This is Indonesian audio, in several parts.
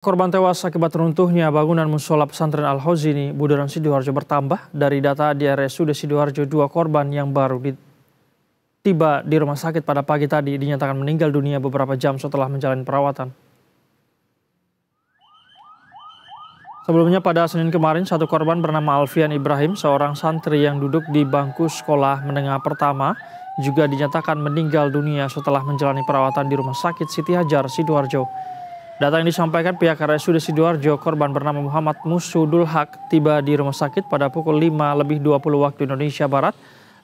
Korban tewas akibat runtuhnya bangunan musola pesantren Al-Hozini, Budaran Sidoarjo bertambah. Dari data di RSUD Sidoarjo, 2 korban yang baru tiba di rumah sakit pada pagi tadi dinyatakan meninggal dunia beberapa jam setelah menjalani perawatan. Sebelumnya pada Senin kemarin, 1 korban bernama Alfian Ibrahim, seorang santri yang duduk di bangku sekolah menengah pertama, juga dinyatakan meninggal dunia setelah menjalani perawatan di Rumah Sakit Siti Hajar, Sidoarjo. Data yang disampaikan pihak RSUD Sidoarjo, korban bernama Muhammad Musudul Haq tiba di rumah sakit pada pukul 5:20 waktu Indonesia Barat,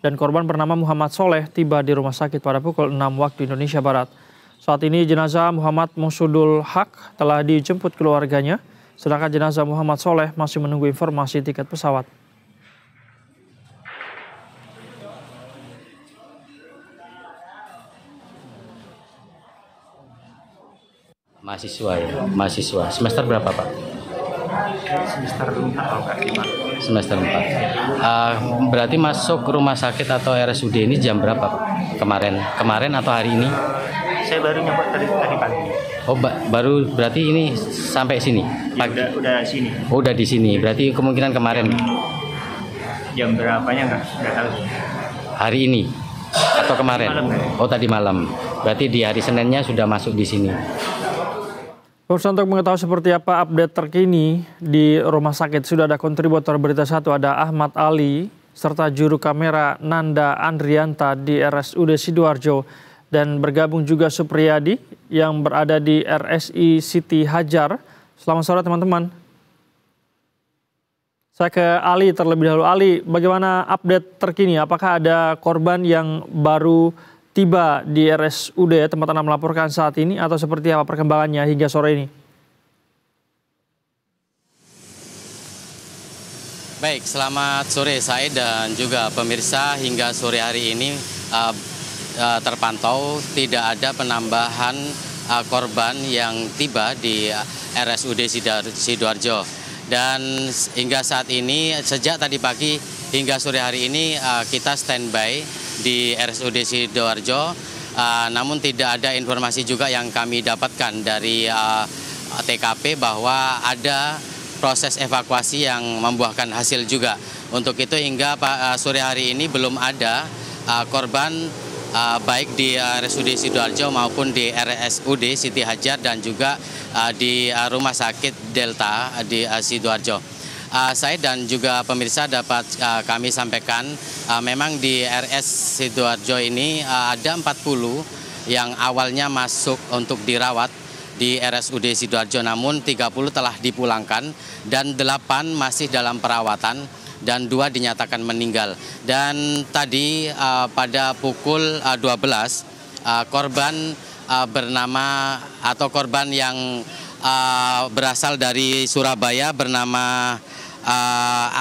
dan korban bernama Muhammad Soleh tiba di rumah sakit pada pukul 6 waktu Indonesia Barat. Saat ini jenazah Muhammad Musudul Haq telah dijemput keluarganya, sedangkan jenazah Muhammad Soleh masih menunggu informasi tiket pesawat. Mahasiswa. Semester berapa, Pak? Semester 4 kalau nggak 5. Semester 4. Berarti masuk rumah sakit atau RSUD ini jam berapa, Pak? Kemarin atau hari ini? Saya baru nyampe tadi pagi. Oh, baru berarti ini sampai sini? Pagi. Ya, udah sini. Oh, udah di sini. Berarti kemungkinan kemarin. Jam berapanya nggak tahu. Hari ini atau kemarin? Oh, tadi malam. Berarti di hari Seninnya sudah masuk di sini. Pemirsa, untuk mengetahui seperti apa update terkini di rumah sakit, sudah ada kontributor Berita 1, ada Ahmad Ali, serta juru kamera Nanda Andrianta di RSUD Sidoarjo, dan bergabung juga Supriyadi yang berada di RSI Siti Hajar. Selamat sore teman-teman. Saya ke Ali terlebih dahulu. Ali, bagaimana update terkini? Apakah ada korban yang baru tiba di RSUD tempat Anda melaporkan saat ini, atau seperti apa perkembangannya hingga sore ini? Baik, selamat sore Said dan juga pemirsa. Hingga sore hari ini terpantau tidak ada penambahan korban yang tiba di RSUD Sidoarjo. Dan hingga saat ini, sejak tadi pagi hingga sore hari ini kita standby di RSUD Sidoarjo, namun tidak ada informasi juga yang kami dapatkan dari TKP bahwa ada proses evakuasi yang membuahkan hasil juga. Untuk itu hingga sore hari ini belum ada korban baik di RSUD Sidoarjo maupun di RSUD Siti Hajar dan juga di Rumah Sakit Delta di Sidoarjo. Saya dan juga pemirsa dapat kami sampaikan, memang di RS Sidoarjo ini ada 40 yang awalnya masuk untuk dirawat di RSUD Sidoarjo, namun 30 telah dipulangkan dan 8 masih dalam perawatan dan 2 dinyatakan meninggal. Dan tadi pada pukul 12 korban bernama atau korban yang berasal dari Surabaya bernama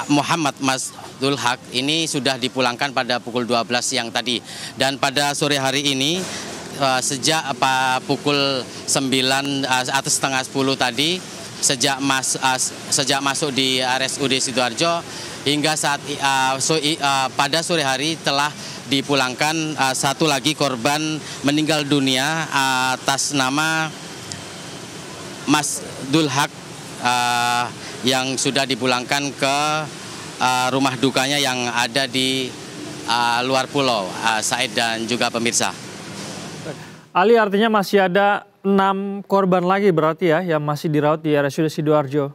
Muhammad Musudul Haq ini sudah dipulangkan pada pukul 12 siang tadi. Dan pada sore hari ini sejak pukul 9 atau setengah 10 tadi, sejak masuk di RSUD Sidoarjo hingga pada sore hari telah dipulangkan 1 lagi korban meninggal dunia atas nama Musudul Haq yang sudah dipulangkan ke rumah dukanya yang ada di luar pulau, Said dan juga pemirsa. Ali, artinya masih ada 6 korban lagi berarti ya yang masih dirawat di RSUD Sidoarjo.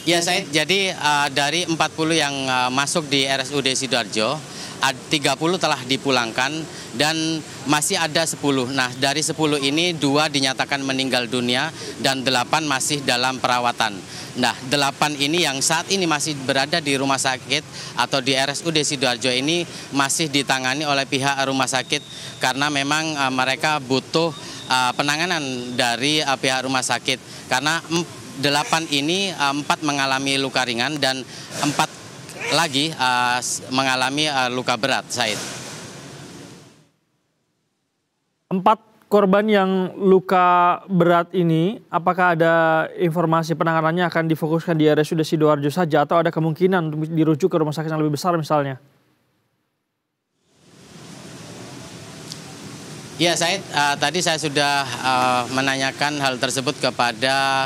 Ya Said, jadi dari 40 yang masuk di RSUD Sidoarjo, 30 telah dipulangkan dan masih ada 10. Nah, dari 10 ini 2 dinyatakan meninggal dunia dan 8 masih dalam perawatan. Nah, 8 ini yang saat ini masih berada di rumah sakit atau di RSUD Sidoarjo ini masih ditangani oleh pihak rumah sakit karena memang mereka butuh penanganan dari pihak rumah sakit. Karena 8 ini 4 mengalami luka ringan dan 4 lagi mengalami luka berat, Said. 4 korban yang luka berat ini, apakah ada informasi penanganannya akan difokuskan di RSUD Sidoarjo saja atau ada kemungkinan untuk dirujuk ke rumah sakit yang lebih besar misalnya? Ya, Said, tadi saya sudah menanyakan hal tersebut kepada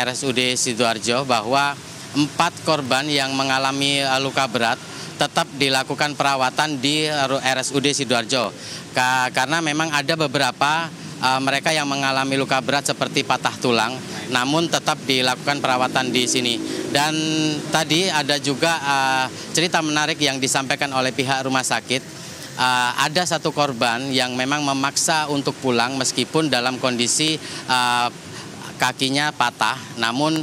RSUD Sidoarjo bahwa 4 korban yang mengalami luka berat tetap dilakukan perawatan di RSUD Sidoarjo. Karena memang ada beberapa mereka yang mengalami luka berat seperti patah tulang, namun tetap dilakukan perawatan di sini. Dan tadi ada juga cerita menarik yang disampaikan oleh pihak rumah sakit. Ada 1 korban yang memang memaksa untuk pulang meskipun dalam kondisi kakinya patah, namun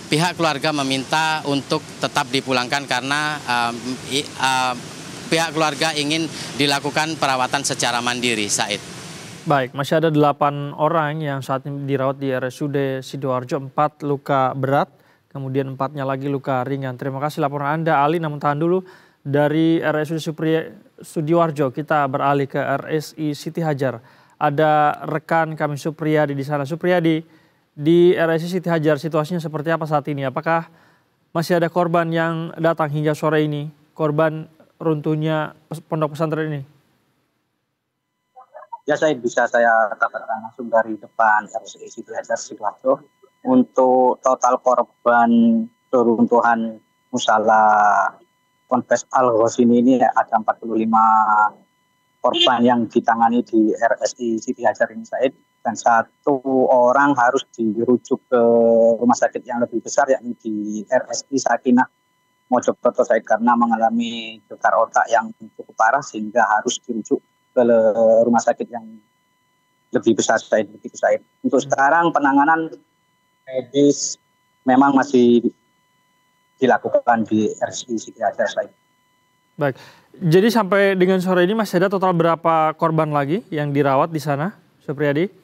pihak keluarga meminta untuk tetap dipulangkan karena pihak keluarga ingin dilakukan perawatan secara mandiri, Said. Baik, masih ada 8 orang yang saat ini dirawat di RSUD Sidoarjo, 4 luka berat, kemudian 4-nya lagi luka ringan. Terima kasih laporan Anda, Ali. Namun tahan dulu, dari RSUD Sidoarjo kita beralih ke RSI Siti Hajar. Ada rekan kami Supriyadi di sana. Supriyadi, di RSI Siti Hajar situasinya seperti apa saat ini? Apakah masih ada korban yang datang hingga sore ini? Korban runtuhnya pondok pesantren ini? Ya, bisa saya katakan langsung dari depan RSI Siti Hajar Sidoarjo. Untuk total korban reruntuhan musala Ponpes Al-Ghazini ini ada 45 korban yang ditangani di RSI Siti Hajar ini, Said. Dan 1 orang harus dirujuk ke rumah sakit yang lebih besar, yakni di RSI Sakinah Mojokerto, Said, karena mengalami getar otak yang cukup parah sehingga harus dirujuk ke rumah sakit yang lebih besar, Said. Begitu, Said. Untuk sekarang penanganan medis memang masih dilakukan di RSI Siti Hajar, Said. Baik, jadi sampai dengan sore ini masih ada total berapa korban lagi yang dirawat di sana, Supriyadi?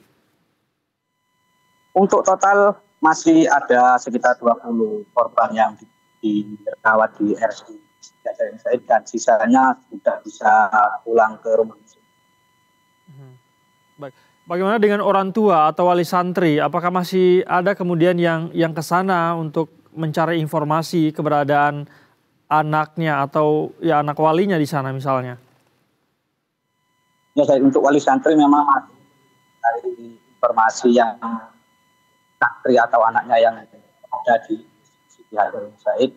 Untuk total masih ada sekitar 20 korban yang dirawat di RSI Siti Hajar, Said, dan sisanya sudah bisa pulang ke rumah. Baik, bagaimana dengan orang tua atau wali santri? Apakah masih ada kemudian yang ke sana untuk mencari informasi keberadaan anaknya atau ya anak walinya di sana misalnya? Ya, Said, untuk wali santri memang dari informasi yang santri atau anaknya yang ada di Siti Hajar, Said,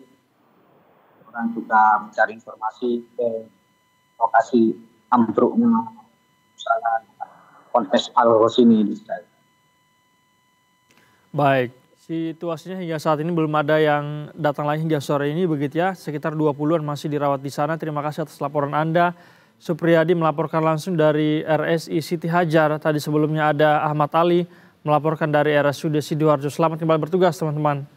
orang juga mencari informasi ke lokasi ambruknya musala Ponpes Al-Ghazini ini, Said. Baik, situasinya hingga saat ini belum ada yang datang lagi hingga sore ini begitu ya. Sekitar 20-an masih dirawat di sana. Terima kasih atas laporan Anda. Supriyadi melaporkan langsung dari RSI Siti Hajar. Tadi sebelumnya ada Ahmad Ali melaporkan dari RSUD Sidoarjo. Selamat kembali bertugas teman-teman.